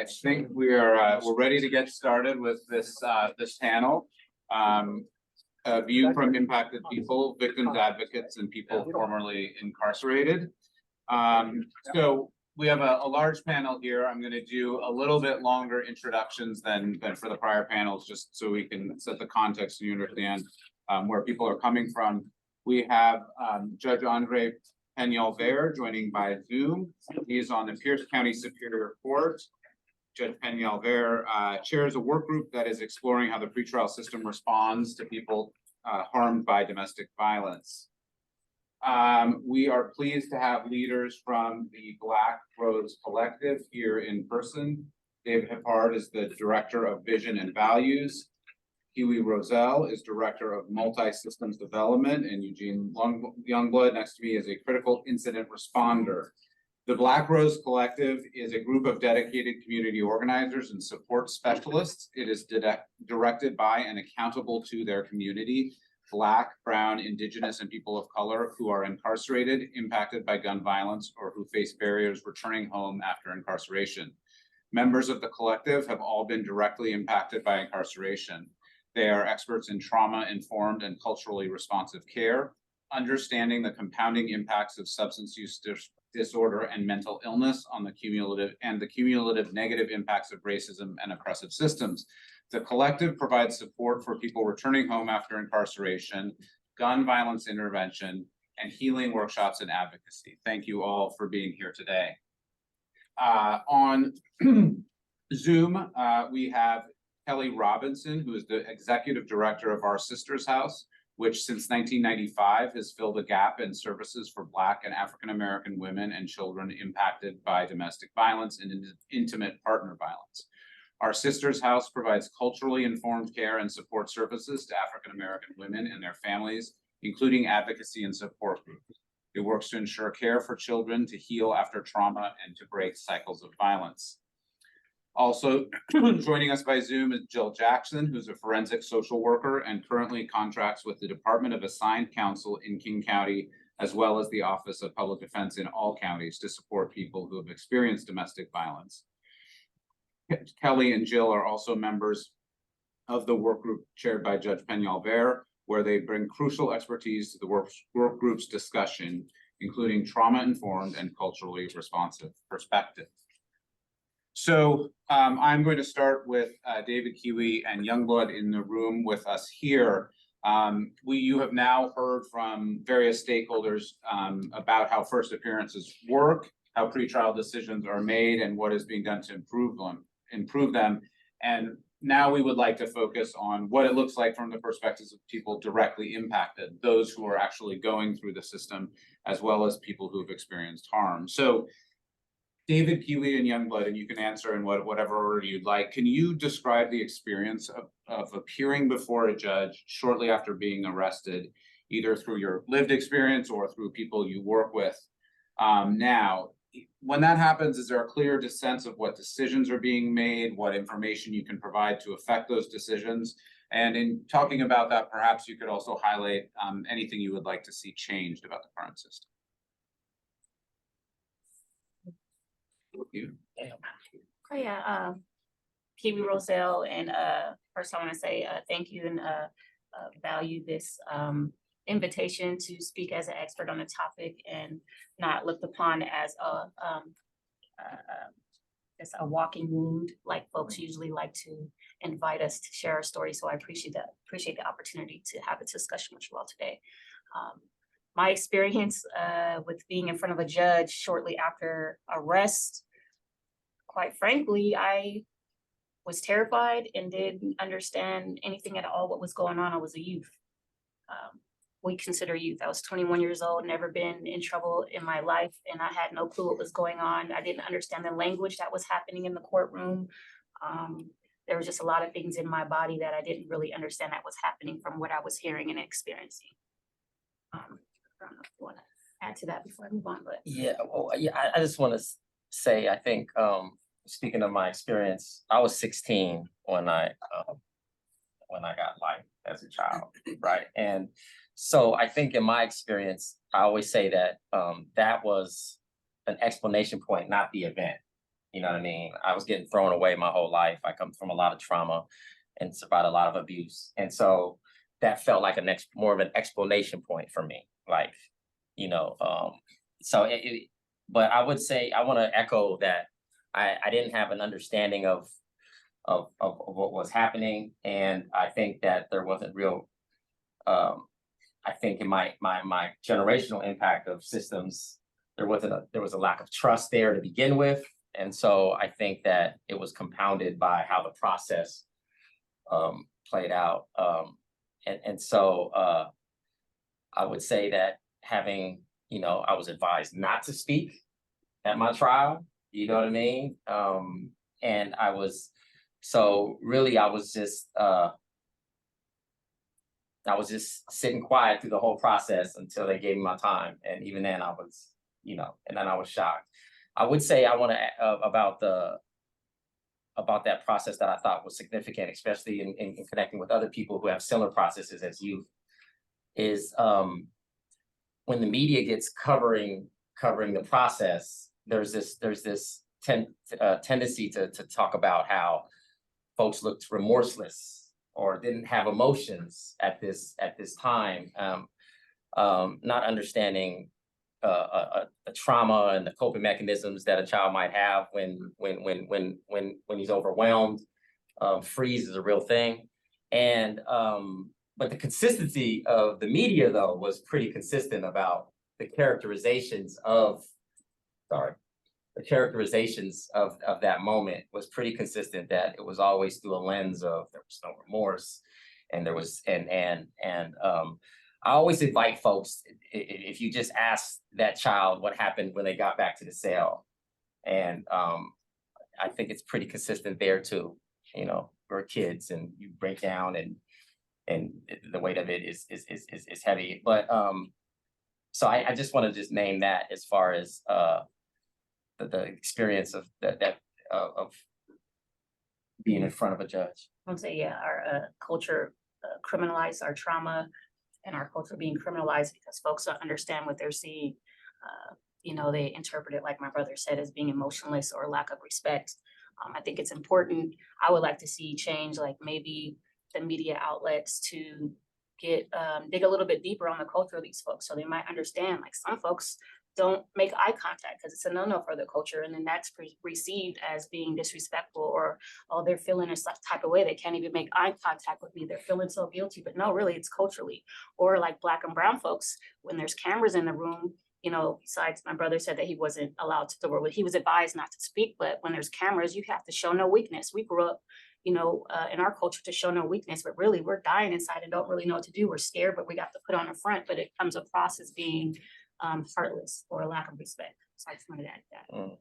I think we're ready to get started with this this panel. A view from impacted people, victims, advocates, and people formerly incarcerated. So we have a large panel here. I'm going to do a little bit longer introductions than for the prior panels, just so we can set the context and you understand where people are coming from. We have Judge André Peñalver joining by Zoom. He is on the Pierce County Superior Court. Judge Peñalver chairs a work group that is exploring how the pretrial system responds to people harmed by domestic violence. We are pleased to have leaders from the Black Rose Collective here in person. David Hippard is the Director of Vision and Values. Kiwi Roselle is Director of Multi-Systems Development, and Eugene Youngblood next to me is a critical incident responder. The Black Rose Collective is a group of dedicated community organizers and support specialists. It is directed by and accountable to their community, Black, Brown, Indigenous, and people of color who are incarcerated, impacted by gun violence, or who face barriers returning home after incarceration. Members of the collective have all been directly impacted by incarceration. They are experts in trauma-informed and culturally responsive care, understanding the compounding impacts of substance use disorder and mental illness on the cumulative negative impacts of racism and oppressive systems. The collective provides support for people returning home after incarceration, gun violence intervention, and healing workshops and advocacy. Thank you all for being here today. On Zoom, we have Kelly Robinson, who is the Executive Director of Our Sisters House, which since 1995 has filled a gap in services for Black and African-American women and children impacted by domestic violence and intimate partner violence. Our Sisters House provides culturally informed care and support services to African-American women and their families, including advocacy and support groups. It works to ensure care for children to heal after trauma and to break cycles of violence. Also joining us by Zoom is Jill Jackson, who's a forensic social worker and currently contracts with the Department of Assigned Counsel in King County, as well as the Office of Public Defense in all counties to support people who have experienced domestic violence. Kelly and Jill are also members of the work group chaired by Judge Peñalver, where they bring crucial expertise to the work group's discussion, including trauma-informed and culturally responsive perspective. So I'm going to start with David Kiwi and Youngblood in the room with us here. You have now heard from various stakeholders about how first appearances work, how pretrial decisions are made, and what is being done to improve them. And now we would like to focus on what it looks like from the perspectives of people directly impacted, those who are actually going through the system, as well as people who have experienced harm. So David, Kiwi, and Youngblood, and you can answer in whatever order you'd like. Can you describe the experience of appearing before a judge shortly after being arrested, either through your lived experience or through people you work with? Now, when that happens, is there a clear sense of what decisions are being made, what information you can provide to affect those decisions? And in talking about that, perhaps you could also highlight anything you would like to see changed about the current system. Oh yeah, Kiwi Roselle, and first I want to say thank you and value this invitation to speak as an expert on the topic and not looked upon as a walking wound like folks usually like to invite us to share our story. So I appreciate the opportunity to have a discussion with you all today. My experience with being in front of a judge shortly after arrest, quite frankly, I was terrified and didn't understand anything at all what was going on. I was a youth. We consider youth. I was 21 years old, never been in trouble in my life, and I had no clue what was going on. I didn't understand the language that was happening in the courtroom. There was just a lot of things in my body that I didn't really understand that was happening from what I was hearing and experiencing. I don't know if you want to add to that before I move on, but I just want to say, I think, speaking of my experience, I was 16 when I got life as a child, right? And so I think in my experience, I always say that that was an explanation point, not the event. You know what I mean? I was getting thrown away my whole life. I come from a lot of trauma and survived a lot of abuse. And so that felt like more of an explanation point for me. Like, you know, but I would say, I want to echo that I didn't have an understanding of what was happening. And I think that there wasn't real, I think in my generational impact of systems, there was a lack of trust there to begin with. And so I think that it was compounded by how the process played out. And so I would say that having, you know, I was advised not to speak at my trial, you know what I mean? And I was just sitting quiet through the whole process until they gave me my time. And even then I was, you know, and then I was shocked. I would say I want to about that process that I thought was significant, especially in connecting with other people who have similar processes as you, is when the media gets covering the process, there's this tendency to talk about how folks looked remorseless or didn't have emotions at this time, not understanding the trauma and the coping mechanisms that a child might have when he's overwhelmed. Freeze is a real thing, and but the consistency of the media though was pretty consistent about the characterizations of that moment was pretty consistent, that it was always through a lens of there was no remorse, and there was I always invite folks, if you just ask that child what happened when they got back to the cell, and I think it's pretty consistent there too. You know, we're kids and you break down, and the weight of it is heavy. But so I just want to just name that as far as the experience of of being in front of a judge. I would say, yeah, our culture criminalized our trauma, and our culture being criminalized because folks don't understand what they're seeing. You know, they interpret it, like my brother said, as being emotionless or lack of respect. I think it's important. I would like to see change, like maybe the media outlets to get dig a little bit deeper on the culture of these folks, so they might understand, like, some folks don't make eye contact because it's a no-no for the culture, and then that's received as being disrespectful, or, oh, they're feeling a type of way, they can't even make eye contact with me, they're feeling so guilty. But no, really, it's culturally. Or like Black and brown folks, when there's cameras in the room, you know, besides my brother said that he wasn't allowed to, he was advised not to speak, but when there's cameras, you have to show no weakness. We grew up, you know, in our culture to show no weakness, but really we're dying inside and don't really know what to do. We're scared, but we got to put on a front, but it comes across as being heartless or a lack of respect. So I just wanted to add that.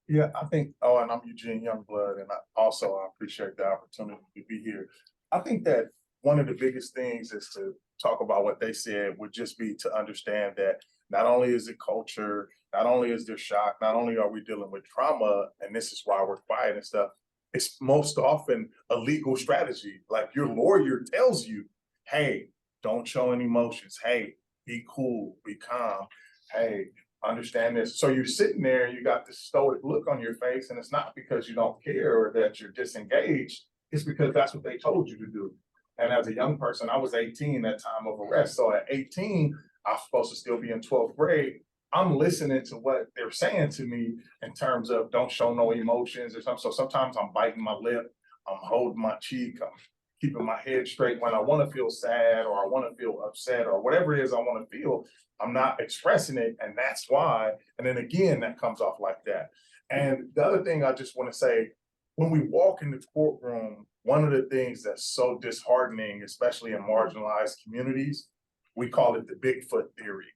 Yeah, I think, and I'm Eugene Youngblood, and I appreciate the opportunity to be here. I think that one of the biggest things is to talk about what they said would just be to understand that not only is it culture, not only is there shock, not only are we dealing with trauma, and this is why we're quiet and stuff, it's most often a legal strategy. Like, your lawyer tells you, hey, don't show any emotions. Hey, be cool, be calm. Hey, understand this. So you're sitting there, you got this stoic look on your face, and it's not because you don't care or that you're disengaged. It's because that's what they told you to do. And as a young person, I was 18 at time of arrest. So at 18, I was supposed to still be in 12th grade. I'm listening to what they're saying to me in terms of don't show no emotions or something. So sometimes I'm biting my lip, I'm holding my cheek, I'm keeping my head straight. When I want to feel sad or I want to feel upset or whatever it is I want to feel, I'm not expressing it. And that's why. And then again, that comes off like that. And the other thing I just want to say, when we walk in the courtroom, one of the things that's so disheartening, especially in marginalized communities, we call it the Bigfoot theory.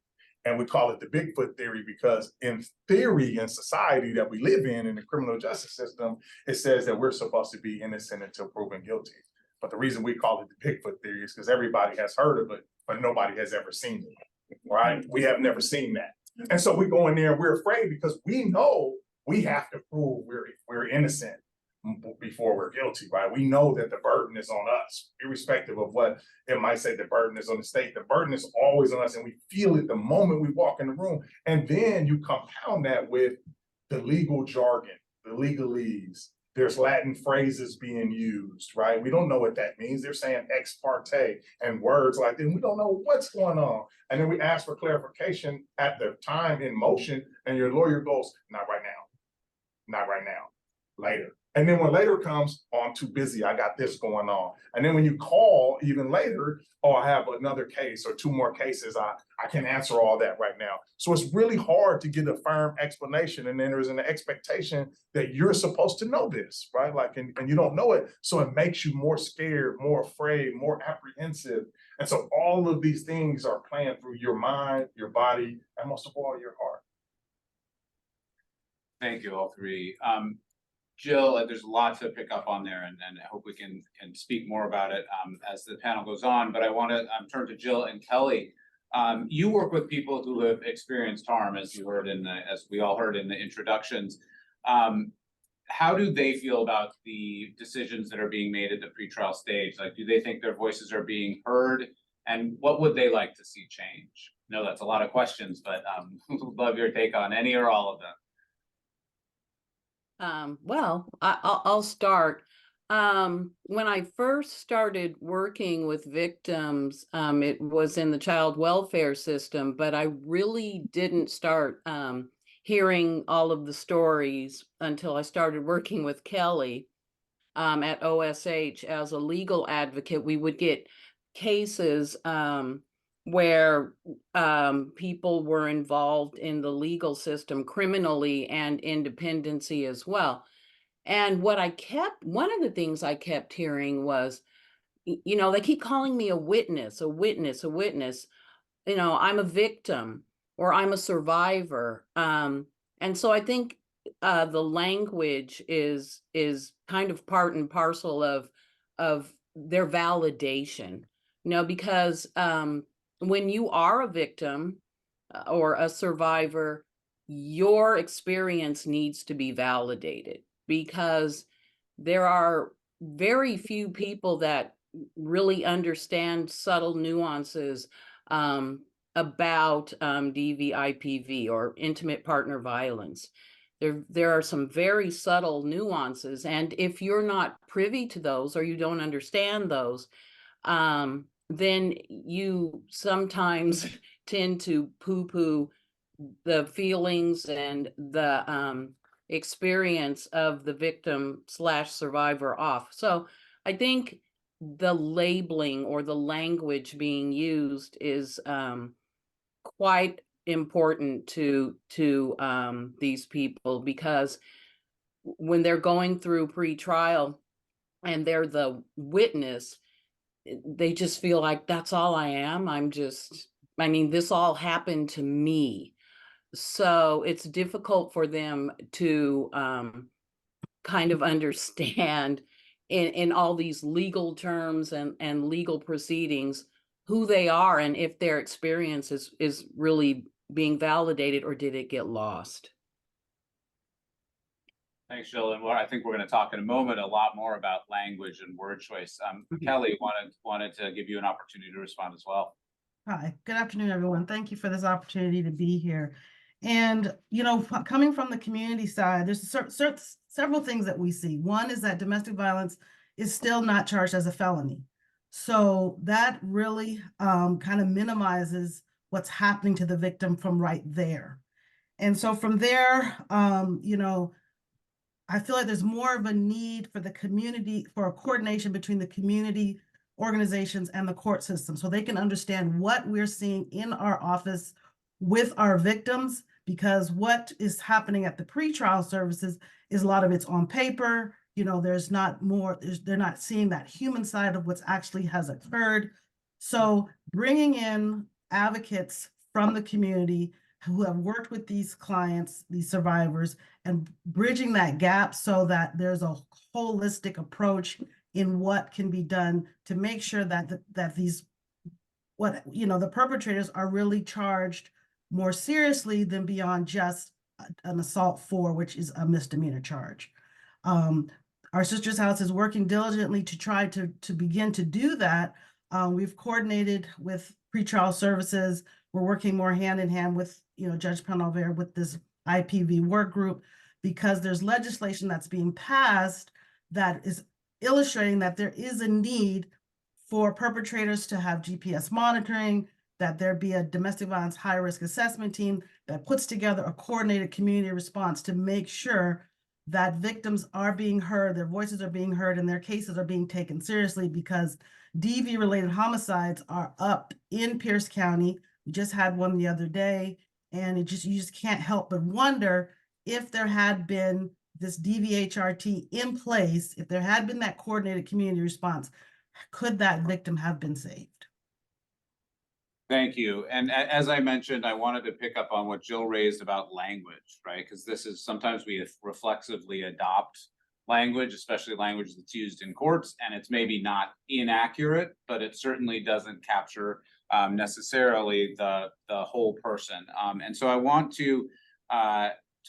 And we call it the Bigfoot theory because in theory, in society that we live in the criminal justice system, it says that we're supposed to be innocent until proven guilty. But the reason we call it the Bigfoot theory is because everybody has heard of it, but nobody has ever seen it, right? We have never seen that. And so we go in there and we're afraid because we know we have to prove we're innocent before we're guilty, right? We know that the burden is on us, irrespective of what it might say the burden is on the state. The burden is always on us, and we feel it the moment we walk in the room. And then you compound that with the legal jargon, the legalese. There's Latin phrases being used, right? We don't know what that means. They're saying ex parte and words like that. We don't know what's going on. And then we ask for clarification at the time in motion, and your lawyer goes, not right now, not right now, later. And then when later comes, oh, I'm too busy, I got this going on. And then when you call even later, oh, I have another case or 2 more cases, I can't answer all that right now. So it's really hard to get a firm explanation. And then there's an expectation that you're supposed to know this, right? Like, and you don't know it. So it makes you more scared, more afraid, more apprehensive. And so all of these things are playing through your mind, your body, and most of all, your heart. Thank you, all three. Jill, there's a lot to pick up on there, and I hope we can speak more about it as the panel goes on. But I want to turn to Jill and Kelly. You work with people who have experienced harm, as you heard as we all heard in the introductions. How do they feel about the decisions that are being made at the pretrial stage? Like, do they think their voices are being heard? And what would they like to see change? I know that's a lot of questions, but love your take on any or all of them. Well, I'll start. When I first started working with victims, it was in the child welfare system, but I really didn't start hearing all of the stories until I started working with Kelly at OSH as a legal advocate. We would get cases where people were involved in the legal system criminally and independency as well. And one of the things I kept hearing was, you know, they keep calling me a witness, a witness, a witness. You know, I'm a victim or I'm a survivor. And so I think the language is kind of part and parcel of their validation, you know, because when you are a victim or a survivor, your experience needs to be validated, because there are very few people that really understand subtle nuances about DV/IPV or intimate partner violence. There are some very subtle nuances, and if you're not privy to those or you don't understand those, then you sometimes tend to poo-poo the feelings and the experience of the victim/survivor off. So I think the labeling or the language being used is quite important to these people, because when they're going through pre-trial and they're the witness, they just feel like that's all I am. I mean, this all happened to me. So it's difficult for them to kind of understand in all these legal terms and legal proceedings who they are and if their experience is really being validated, or did it get lost? Thanks, Jill. And I think we're going to talk in a moment a lot more about language and word choice. Kelly wanted to give you an opportunity to respond as well. Hi, good afternoon, everyone. Thank you for this opportunity to be here. And, you know, coming from the community side, there's several things that we see. One is that domestic violence is still not charged as a felony. So that really kind of minimizes what's happening to the victim from right there. And so from there, you know, I feel like there's more of a need for the community, for a coordination between the community organizations and the court system, so they can understand what we're seeing in our office with our victims, because what is happening at the pretrial services is a lot of it's on paper. You know, there's not more, they're not seeing that human side of what's actually has occurred. So bringing in advocates from the community who have worked with these clients, these survivors, and bridging that gap so that there's a holistic approach in what can be done to make sure that these, the perpetrators are really charged more seriously than beyond just an assault 4, which is a misdemeanor charge. Our Sister's House is working diligently to try to begin to do that. We've coordinated with pretrial services. We're working more hand in hand with, Judge Peñalver with this IPV work group, because there's legislation that's being passed that is illustrating that there is a need for perpetrators to have GPS monitoring, that there be a domestic violence high-risk assessment team that puts together a coordinated community response to make sure that victims are being heard, their voices are being heard, and their cases are being taken seriously, because DV-related homicides are up in Pierce County. We just had one the other day, and you just can't help but wonder if there had been this DVHRT in place, if there had been that coordinated community response, could that victim have been saved? Thank you. And as I mentioned, I wanted to pick up on what Jill raised about language, right? Because this is sometimes we reflexively adopt language, especially language that's used in courts, and it's maybe not inaccurate, but it certainly doesn't capture necessarily the whole person. And so I want to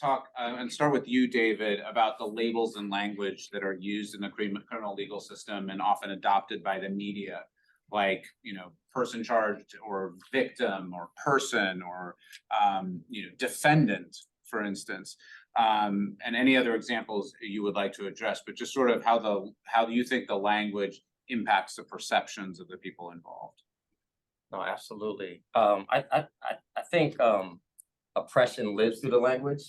talk and start with you, David, about the labels and language that are used in the criminal legal system and often adopted by the media, like, you know, person charged or victim or person or, you know, defendant, for instance, and any other examples you would like to address, but just sort of how do you think the language impacts the perceptions of the people involved? No, absolutely. I think oppression lives through the language.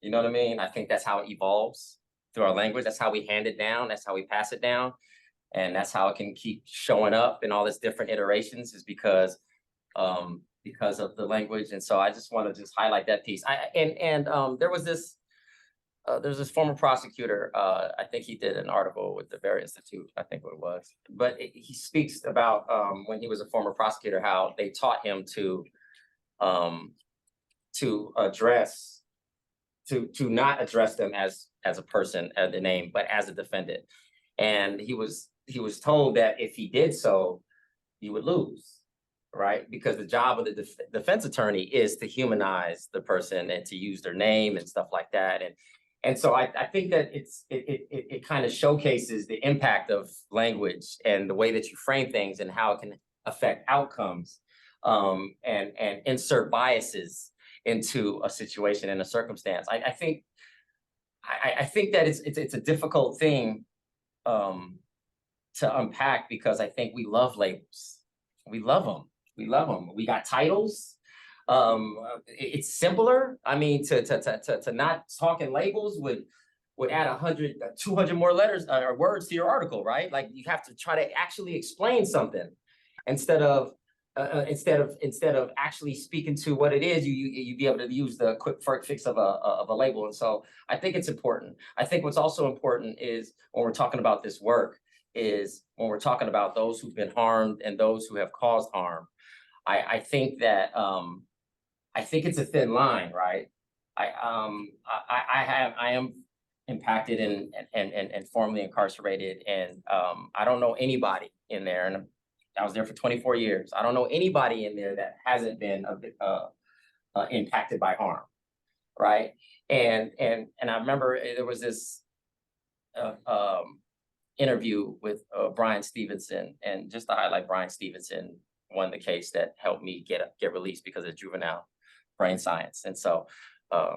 You know what I mean? I think that's how it evolves through our language. That's how we hand it down. That's how we pass it down. And that's how it can keep showing up in all its different iterations, is because of the language. And so I just want to just highlight that piece. There was this there's this former prosecutor. I think he did an article with the Bear Institute, I think what it was. But he speaks about when he was a former prosecutor, how they taught him to not address them as a person, the name, but as a defendant. And he was told that if he did so, he would lose, right? Because the job of the defense attorney is to humanize the person and to use their name and stuff like that. And so I think that it kind of showcases the impact of language and the way that you frame things and how it can affect outcomes, and insert biases into a situation and a circumstance. I think that it's a difficult thing to unpack, because I think we love labels. We love them. We got titles. It's simpler. I mean, to not talk in labels would add 100, 200 more letters or words to your article, right? Like, you have to try to actually explain something instead of actually speaking to what it is. You be able to use the quick fix of a label. And so I think it's important. I think what's also important is, when we're talking about this work, is when we're talking about those who've been harmed and those who have caused harm. I think that I think it's a thin line, right? I am impacted and formerly incarcerated, and I don't know anybody in there, and I was there for 24 years. I don't know anybody in there that hasn't been impacted by harm, right? And I remember there was this interview with Brian Stevenson, and just to highlight, Brian Stevenson won the case that helped me get released because of juvenile brain science. And so I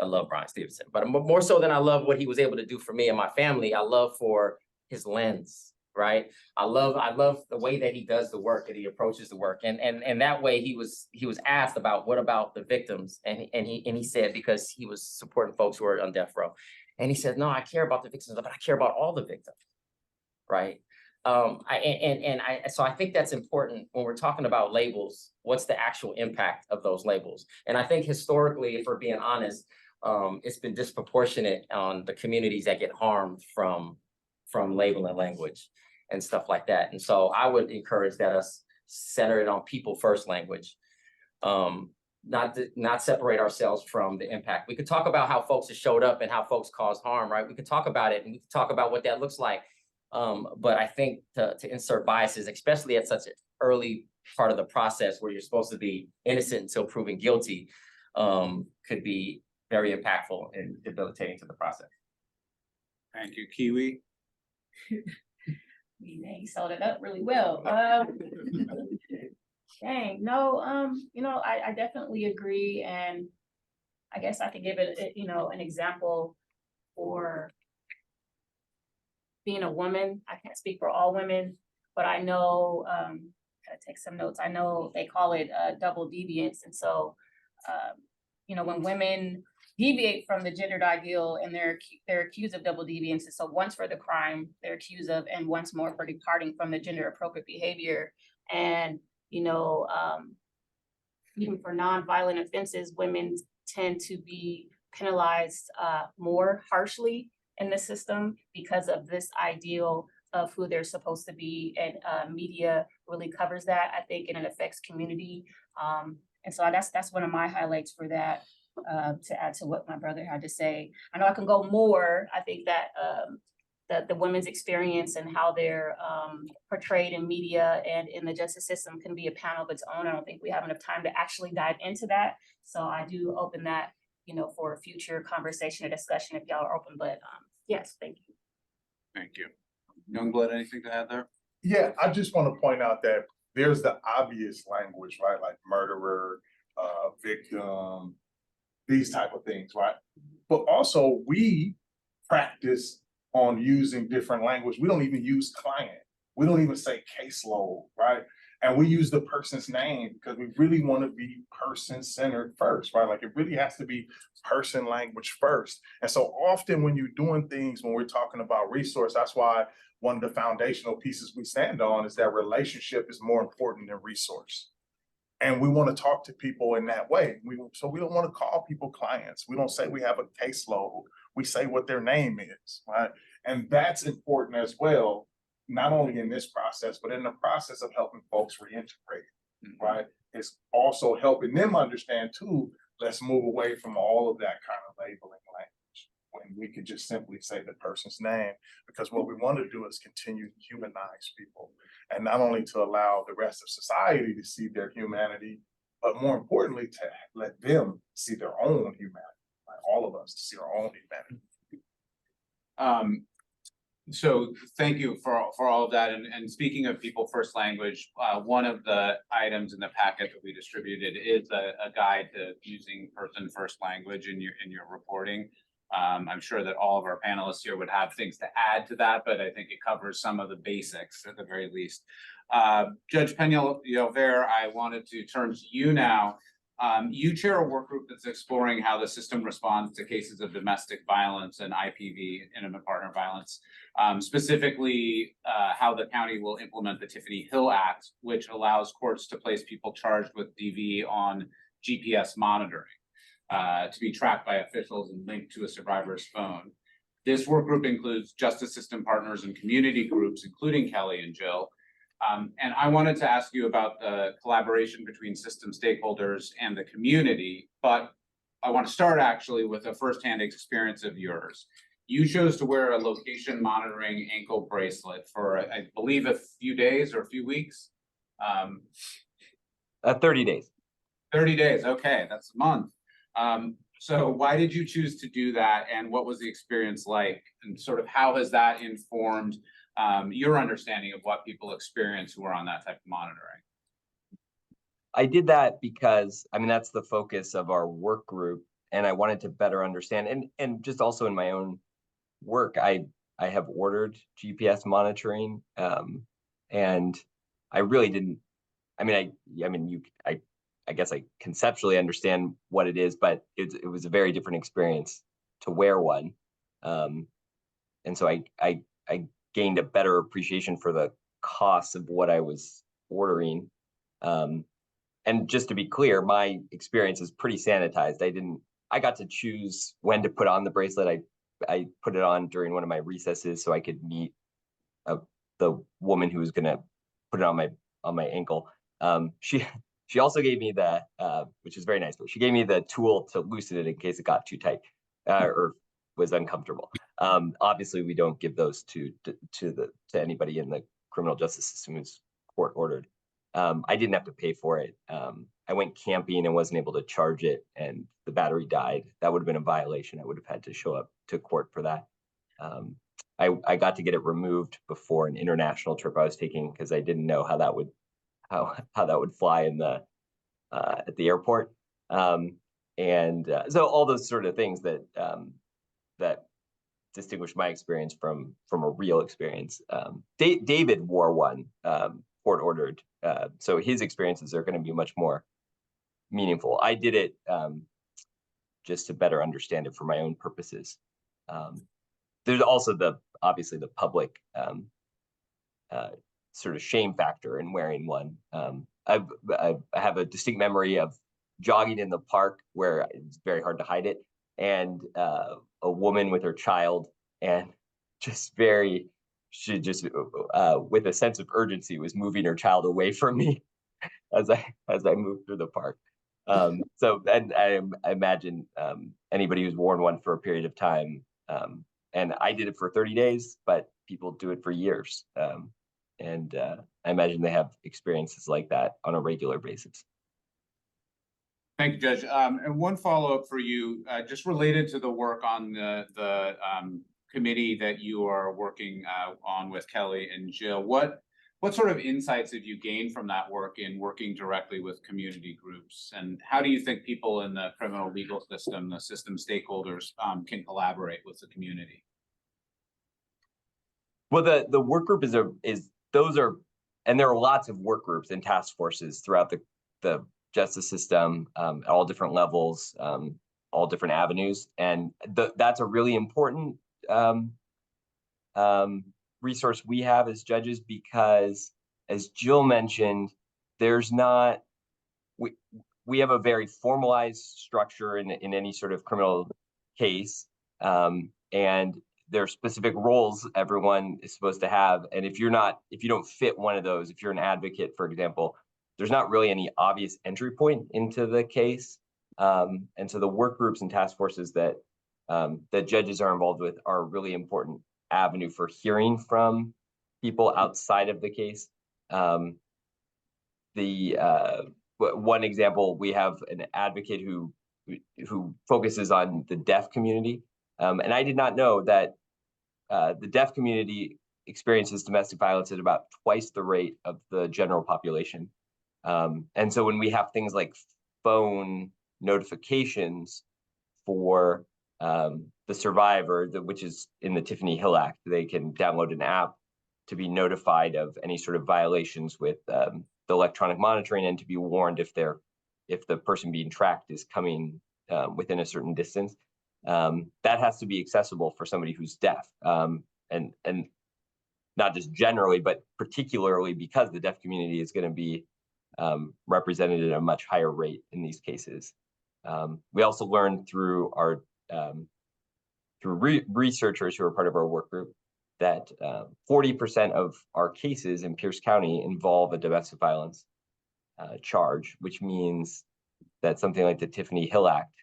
love Brian Stevenson, but more so than I love what he was able to do for me and my family, I love for his lens, right? I love the way that he does the work, that he approaches the work. And that way he was asked about, what about the victims? And he said, because he was supporting folks who are on death row. And he said, no, I care about the victims, but I care about all the victims, right? So I think that's important when we're talking about labels. What's the actual impact of those labels? And I think historically, if we're being honest, it's been disproportionate on the communities that get harmed from label and language and stuff like that. And so I would encourage that us center it on people first language, not separate ourselves from the impact. We could talk about how folks have showed up and how folks caused harm, right? We could talk about it, and we could talk about what that looks like. But I think to insert biases, especially at such an early part of the process where you're supposed to be innocent until proven guilty, could be very impactful and debilitating to the process. Thank you, Kiwi. He sold it up really well. Dang, no, I definitely agree. And I guess I could give it, an example for being a woman. I can't speak for all women, but I know, gotta take some notes. I know they call it double deviance. And so, when women deviate from the gendered ideal and they're accused of double deviance. And so once for the crime they're accused of, and once more for departing from the gender appropriate behavior. And, even for nonviolent offenses, women tend to be penalized more harshly in the system because of this ideal of who they're supposed to be. And media really covers that, I think, and it affects community. And so that's one of my highlights for that, to add to what my brother had to say. I know I can go more. I think that the women's experience and how they're portrayed in media and in the justice system can be a panel of its own. I don't think we have enough time to actually dive into that. So I do open that, for a future conversation or discussion if y'all are open, but yes, thank you. Thank you. Youngblood, anything to add there? Yeah, I just want to point out that there's the obvious language, right? Like murderer, victim, these type of things, right? But also we practice on using different language. We don't even use client. We don't even say caseload, right? And we use the person's name because we really want to be person-centered first, right? Like it really has to be person language first. And so often when you're doing things, when we're talking about resource, that's why one of the foundational pieces we stand on is that relationship is more important than resource. And we want to talk to people in that way. So we don't want to call people clients. We don't say we have a caseload. We say what their name is, right? And that's important as well, not only in this process, but in the process of helping folks reintegrate, right? It's also helping them understand too, let's move away from all of that kind of labeling language when we could just simply say the person's name, because what we want to do is continue to humanize people, and not only to allow the rest of society to see their humanity, but more importantly, to let them see their own humanity, like all of us to see our own humanity. So thank you for all of that. And speaking of people first language, one of the items in the packet that we distributed is a guide to using person first language in your reporting. I'm sure that all of our panelists here would have things to add to that, but I think it covers some of the basics at the very least. Judge Peñalver, I wanted to turn to you now. You chair a work group that's exploring how the system responds to cases of domestic violence and IPV, intimate partner violence, specifically how the county will implement the Tiffany Hill Act, which allows courts to place people charged with DV on GPS monitoring to be tracked by officials and linked to a survivor's phone. This work group includes justice system partners and community groups, including Kelly and Jill. And I wanted to ask you about the collaboration between system stakeholders and the community, but I want to start actually with a firsthand experience of yours. You chose to wear a location monitoring ankle bracelet for, I believe, a few days or a few weeks. 30 days. 30 days, okay, that's a month. So why did you choose to do that, and what was the experience like, and sort of how has that informed your understanding of what people experience who are on that type of monitoring? I did that because, I mean, that's the focus of our work group, and I wanted to better understand, and just also in my own work, I have ordered GPS monitoring, and I really didn't. I guess I conceptually understand what it is, but it was a very different experience to wear one, and so I gained a better appreciation for the costs of what I was ordering. And just to be clear, my experience is pretty sanitized. I got to choose when to put on the bracelet. I put it on during one of my recesses so I could meet the woman who was gonna put it on my ankle. She also gave me the, which is very nice, but she gave me the tool to loosen it in case it got too tight or was uncomfortable. Obviously, we don't give those to anybody in the criminal justice system who's court ordered. I didn't have to pay for it. I went camping and wasn't able to charge it, and the battery died. That would have been a violation. I would have had to show up to court for that. I got to get it removed before an international trip I was taking because I didn't know how that would fly in the at the airport. So all those sort of things that that distinguish my experience from a real experience. David wore one, court ordered, so his experiences are going to be much more meaningful. I did it just to better understand it for my own purposes. There's also obviously the public sort of shame factor in wearing one. I have a distinct memory of jogging in the park where it's very hard to hide it, and a woman with her child, and she just with a sense of urgency was moving her child away from me as I moved through the park. So and I imagine anybody who's worn one for a period of time, and I did it for 30 days, but people do it for years. And I imagine they have experiences like that on a regular basis. Thank you, Judge. And one follow-up for you, just related to the work on the committee that you are working on with Kelly and Jill. What sort of insights have you gained from that work in working directly with community groups? And how do you think people in the criminal legal system, the system stakeholders, can collaborate with the community? Well, the work group and there are lots of work groups and task forces throughout the justice system at all different levels, all different avenues, and that's a really important resource we have as judges, because, as Jill mentioned, we have a very formalized structure in any sort of criminal case, and there are specific roles everyone is supposed to have. And if you don't fit one of those, if you're an advocate, for example, there's not really any obvious entry point into the case. And so the work groups and task forces that judges are involved with are a really important avenue for hearing from people outside of the case. One example, we have an advocate who focuses on the deaf community. And I did not know that the deaf community experiences domestic violence at about twice the rate of the general population. And so when we have things like phone notifications for the survivor, which is in the Tiffany Hill Act, they can download an app to be notified of any sort of violations with the electronic monitoring, and to be warned if the person being tracked is coming within a certain distance. That has to be accessible for somebody who's deaf, and not just generally, but particularly because the deaf community is going to be represented at a much higher rate in these cases. We also learned through our researchers who are part of our work group that 40% of our cases in Pierce County involve a domestic violence charge, which means that something like the Tiffany Hill Act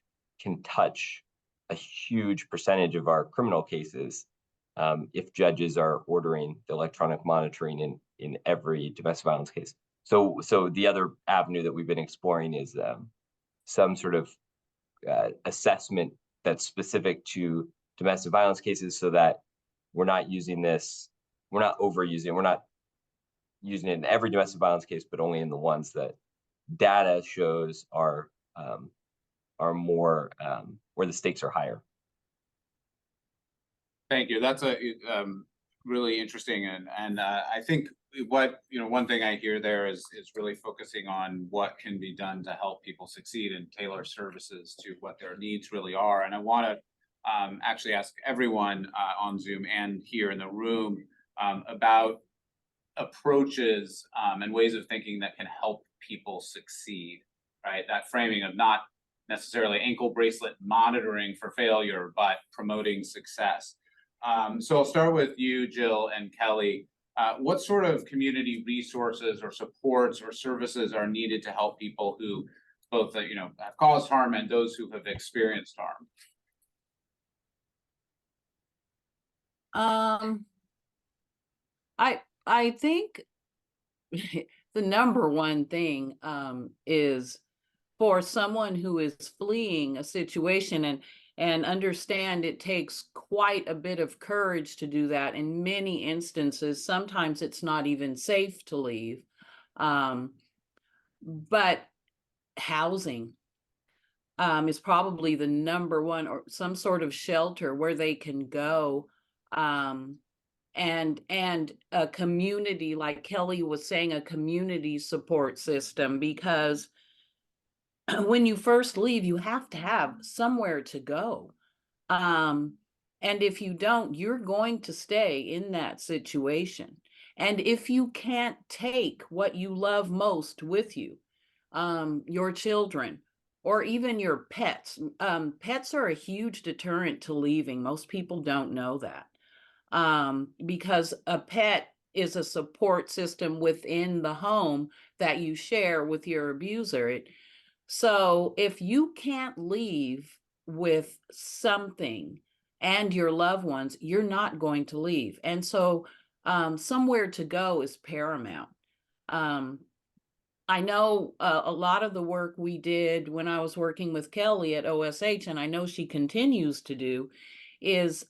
can touch a huge percentage of our criminal cases if judges are ordering the electronic monitoring in every domestic violence case. So the other avenue that we've been exploring is some sort of assessment that's specific to domestic violence cases, so that we're not using we're not overusing it, we're not using it in every domestic violence case, but only in the ones that data shows are more where the stakes are higher. Thank you. That's a really interesting, and I think one thing I hear there is really focusing on what can be done to help people succeed and tailor services to what their needs really are. And I want to actually ask everyone on Zoom and here in the room about approaches and ways of thinking that can help people succeed, right? That framing of not necessarily ankle bracelet monitoring for failure, but promoting success. So I'll start with you, Jill and Kelly. What sort of community resources or supports or services are needed to help people who both have caused harm and those who have experienced harm? I think the number one thing is for someone who is fleeing a situation, and understand it takes quite a bit of courage to do that. In many instances, sometimes it's not even safe to leave. But housing, is probably the number one, or some sort of shelter where they can go. And a community, like Kelly was saying, a community support system, because when you first leave, you have to have somewhere to go. And if you don't, you're going to stay in that situation. And if you can't take what you love most with you, your children, or even your pets, pets are a huge deterrent to leaving. Most people don't know that, because a pet is a support system within the home that you share with your abuser. So if you can't leave with something and your loved ones, you're not going to leave. And so somewhere to go is paramount. I know a lot of the work we did when I was working with Kelly at OSH, and I know she continues to do, is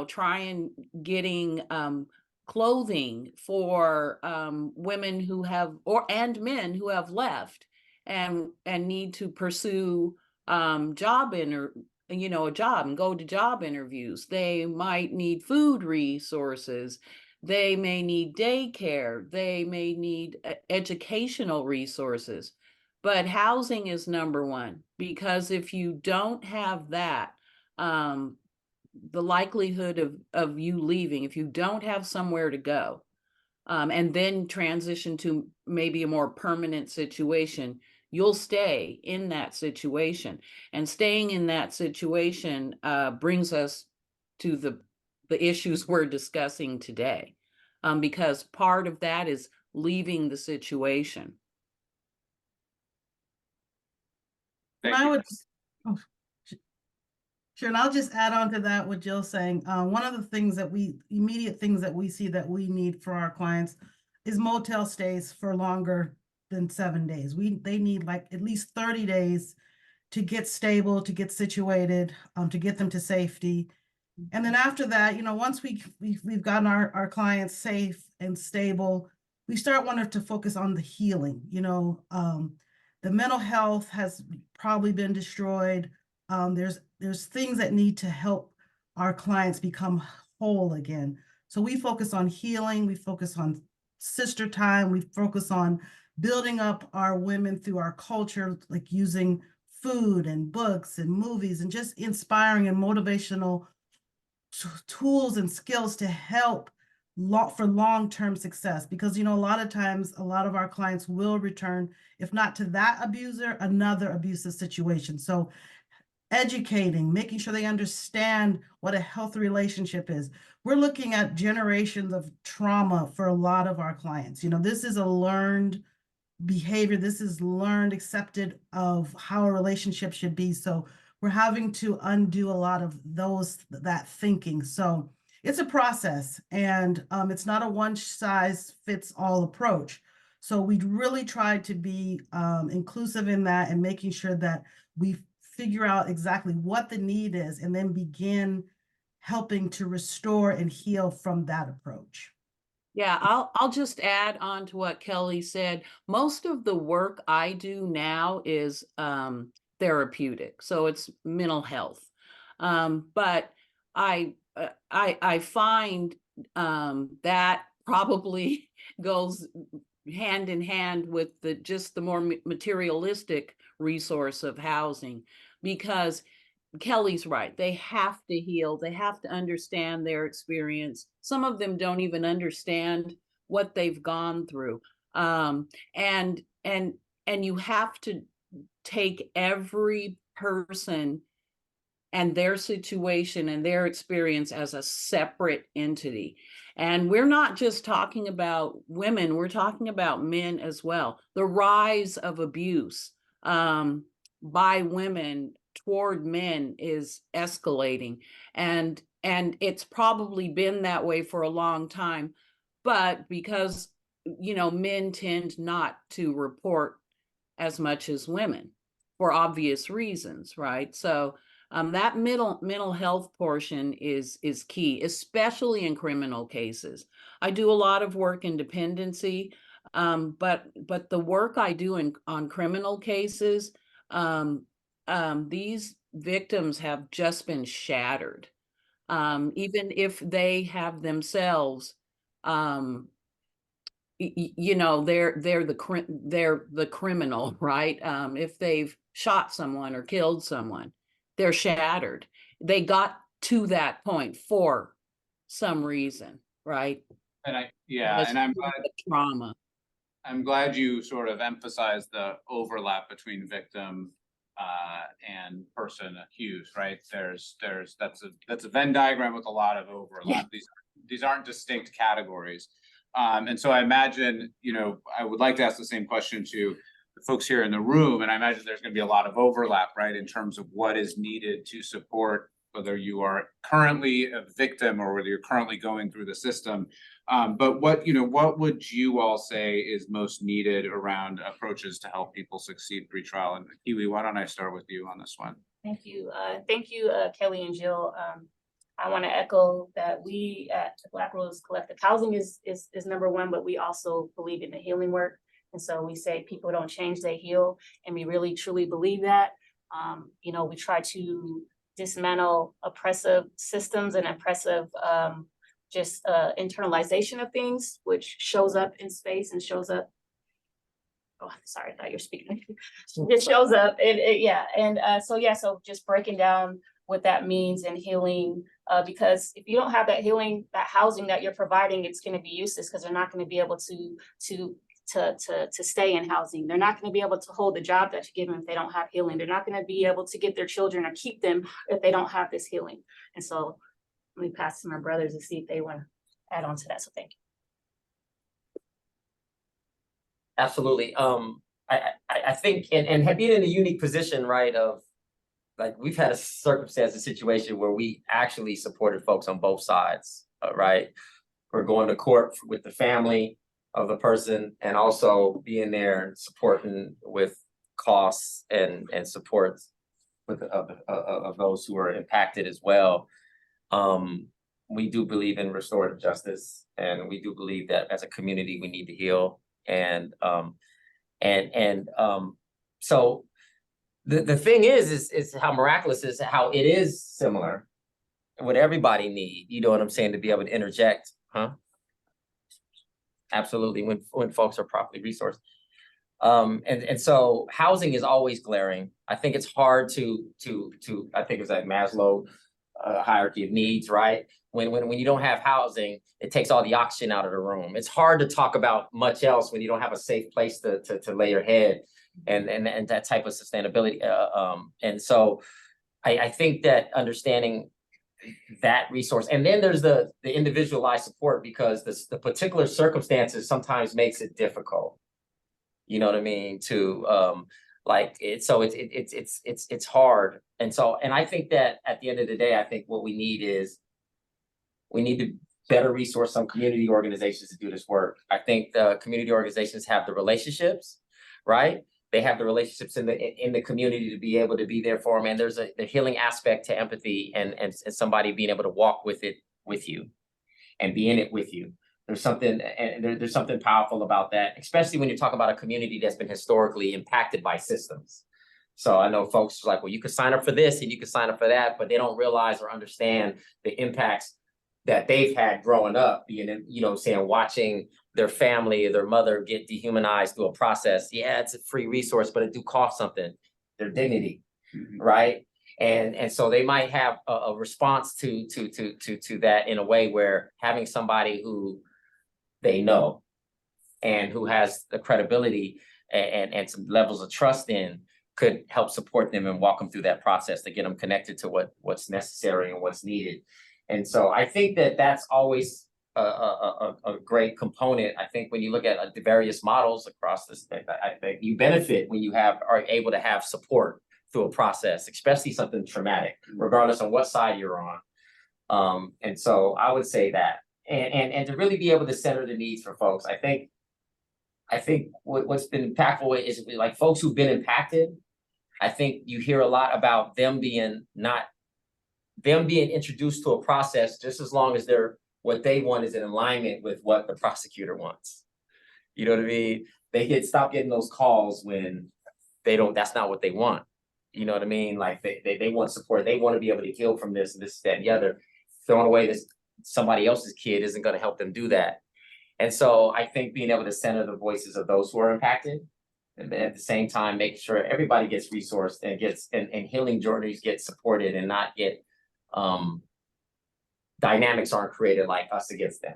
trying getting clothing for women who have, and men who have left and need to pursue a job and go to job interviews. They might need food resources. They may need daycare. They may need educational resources. But housing is number one, because if you don't have that, the likelihood of you leaving, if you don't have somewhere to go, and then transition to maybe a more permanent situation, you'll stay in that situation. And staying in that situation brings us to the issues we're discussing today, because part of that is leaving the situation. And I would, oh, sure, and I'll just add on to that what Jill's saying. One of the things that immediate things that we see that we need for our clients is motel stays for longer than 7 days. They need like at least 30 days to get stable, to get situated, to get them to safety. And then after that, once we've gotten our clients safe and stable, we start wanting to focus on the healing. The mental health has probably been destroyed. There's things that need to help our clients become whole again. So we focus on healing, we focus on sister time, we focus on building up our women through our culture, like using food and books and movies and just inspiring and motivational tools and skills to help for long-term success. Because a lot of times a lot of our clients will return, if not to that abuser, another abusive situation. So educating, making sure they understand what a healthy relationship is. We're looking at generations of trauma for a lot of our clients. This is a learned behavior. This is learned, accepted of how a relationship should be. So we're having to undo a lot of that thinking. So it's a process, and it's not a one-size-fits-all approach. So we really try to be inclusive in that, and making sure that we figure out exactly what the need is, and then begin helping to restore and heal from that approach. Yeah, I'll just add on to what Kelly said. Most of the work I do now is therapeutic, so it's mental health. But I find that probably goes hand in hand with just the more materialistic resource of housing, because Kelly's right. They have to heal. They have to understand their experience. Some of them don't even understand what they've gone through. And you have to take every person and their situation and their experience as a separate entity. And we're not just talking about women, we're talking about men as well. The rise of abuse by women toward men is escalating, and it's probably been that way for a long time, but because men tend not to report as much as women for obvious reasons, right? So that mental health portion is key, especially in criminal cases. I do a lot of work in dependency. But the work I do on criminal cases, these victims have just been shattered. Even if they have themselves, you know, they're the criminal, right? If they've shot someone or killed someone, they're shattered. They got to that point for some reason, right? And Because and of the trauma. I'm glad you sort of emphasized the overlap between victim and person accused, right? That's a Venn diagram with a lot of overlap. These aren't distinct categories. And so I imagine, you know, I would like to ask the same question to the folks here in the room, and I imagine there's going to be a lot of overlap, right, in terms of what is needed to support whether you are currently a victim or whether you're currently going through the system. But what would you all say is most needed around approaches to help people succeed pre-trial? And Kiwi, why don't I start with you on this one? Thank you. Kelly and Jill. I want to echo that we at Black Rose Collective, housing is number one, but we also believe in the healing work. And so we say people don't change, they heal. And we really truly believe that. You know, we try to dismantle oppressive systems and oppressive internalization of things, which shows up in space and shows up. Oh, sorry, I thought you were speaking. It shows up, so just breaking down what that means and healing, because if you don't have that healing, that housing that you're providing, it's going to be useless because they're not going to be able to stay in housing. They're not going to be able to hold the job that you give them if they don't have healing. They're not going to be able to get their children or keep them if they don't have this healing. And so let me pass to my brothers to see if they want to add on to that. So thank you. Absolutely. I think, and being in a unique position, right, of like we've had a situation where we actually supported folks on both sides, right? We're going to court with the family of the person and also being there and supporting with costs and support with of those who are impacted as well. We do believe in restorative justice, and we do believe that as a community we need to heal. So the thing is how miraculous is how it is similar. What everybody need, you know what I'm saying, to be able to interject, huh? Absolutely, when folks are properly resourced. And so housing is always glaring. I think it's hard to I think it's like Maslow hierarchy of needs, right? When you don't have housing, it takes all the oxygen out of the room. It's hard to talk about much else when you don't have a safe place to lay your head and that type of sustainability. And so I think that understanding that resource, and then there's the individualized support, because the particular circumstances sometimes makes it difficult. You know what I mean? To it's hard. And I think that at the end of the day, I think what we need is we need to better resource some community organizations to do this work. I think the community organizations have the relationships, right? They have the relationships in the community to be able to be there for them. And there's the healing aspect to empathy and somebody being able to walk with it with you and be in it with you. There's something powerful about that, especially when you talk about a community that's been historically impacted by systems. So I know folks are like, well, you could sign up for this and you could sign up for that, but they don't realize or understand the impacts that they've had growing up, being, you know, watching their family or their mother get dehumanized through a process. Yeah, it's a free resource, but it do cost something, their dignity, right? And so they might have a response to that in a way where having somebody who they know and who has the credibility and some levels of trust in could help support them and walk them through that process to get them connected to what's necessary and what's needed. And so I think that that's always a great component. I think when you look at the various models across this, I think you benefit when you are able to have support through a process, especially something traumatic, regardless of what side you're on. And so I would say that, and to really be able to center the needs for folks. I think what's been impactful is like folks who've been impacted. I think you hear a lot about them being introduced to a process just as long as what they want is in alignment with what the prosecutor wants. You know what I mean? They stop getting those calls when that's not what they want. You know what I mean? Like they want support. They want to be able to heal from this, that, and the other. Throwing away this somebody else's kid isn't going to help them do that. And so I think being able to center the voices of those who are impacted, and at the same time making sure everybody gets resourced and and healing journeys get supported and not get dynamics aren't created like us against them.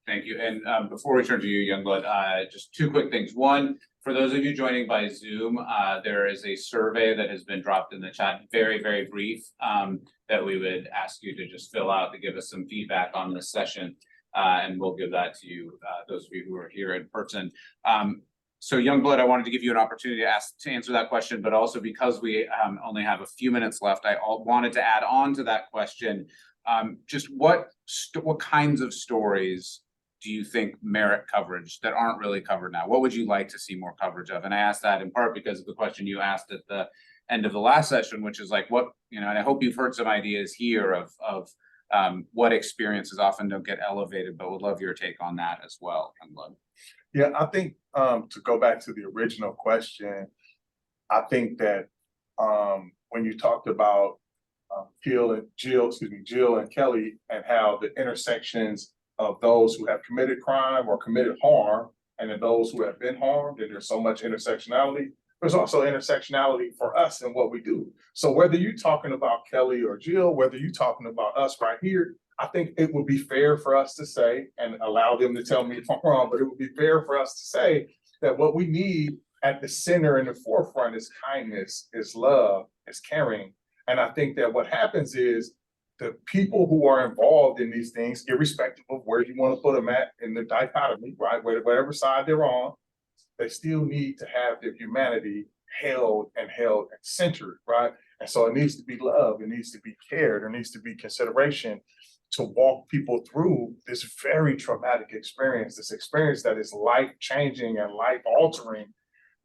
Thank you. And before we turn to you, Youngblood, just two quick things. One, for those of you joining by Zoom, there is a survey that has been dropped in the chat, very, very brief, that we would ask you to just fill out to give us some feedback on this session. And we'll give that to you, those of you who are here in person. So Youngblood, I wanted to give you an opportunity to answer that question, but also because we only have a few minutes left, I wanted to add on to that question. Just what kinds of stories do you think merit coverage that aren't really covered now? What would you like to see more coverage of? And I asked that in part because of the question you asked at the end of the last session, which is like, what, and I hope you've heard some ideas here of what experiences often don't get elevated, but would love your take on that as well, Youngblood. Yeah, I think to go back to the original question, I think that when you talked about Jill and Kelly, and how the intersections of those who have committed crime or committed harm, and then those who have been harmed, and there's so much intersectionality, there's also intersectionality for us and what we do. So whether you're talking about Kelly or Jill, whether you're talking about us right here, I think it would be fair for us to say, and allow them to tell me if I'm wrong, but it would be fair for us to say that what we need at the center and the forefront is kindness, is love, is caring. And I think that what happens is the people who are involved in these things, irrespective of where you want to put them at in the dichotomy, right, whatever side they're on, they still need to have their humanity held and centered, right? And so it needs to be love, it needs to be care, there needs to be consideration to walk people through this very traumatic experience, this experience that is life-changing and life-altering,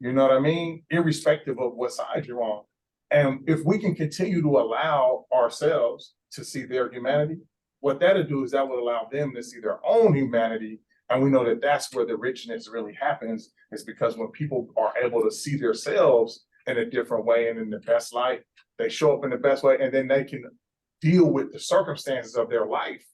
you know what I mean? Irrespective of what side you're on. And if we can continue to allow ourselves to see their humanity, what that'll do is that will allow them to see their own humanity. And we know that that's where the richness really happens, is because when people are able to see themselves in a different way and in the best light, they show up in the best way, and then they can deal with the circumstances of their life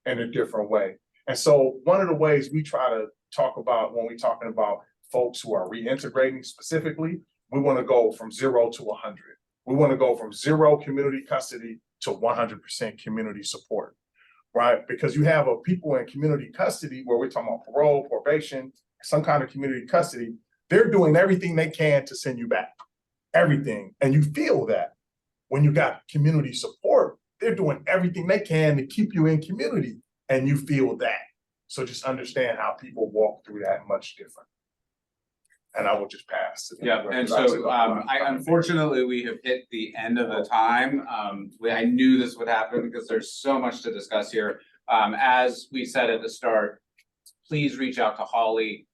in a different way. And so one of the ways we try to talk about when we're talking about folks who are reintegrating specifically, we want to go from 0 to 100. We want to go from 0 community custody to 100% community support, right? Because you have people in community custody where we're talking about parole, probation, some kind of community custody, they're doing everything they can to send you back, everything. And you feel that. When you got community support, they're doing everything they can to keep you in community, and you feel that. So just understand how people walk through that much different. And I will just pass. Yeah, and so unfortunately we have hit the end of the time. I knew this would happen because there's so much to discuss here. As we said at the start, please reach out to Holly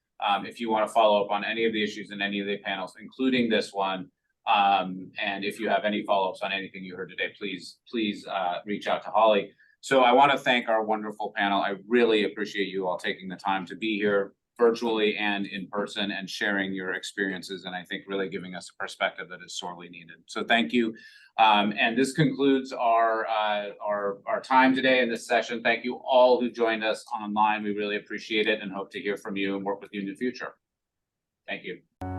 if you want to follow up on any of the issues in any of the panels, including this one. And if you have any follow-ups on anything you heard today, please reach out to Holly. So I want to thank our wonderful panel. I really appreciate you all taking the time to be here virtually and in person and sharing your experiences, and I think really giving us a perspective that is sorely needed. So thank you. And this concludes our time today in this session. Thank you all who joined us online. We really appreciate it and hope to hear from you and work with you in the future. Thank you.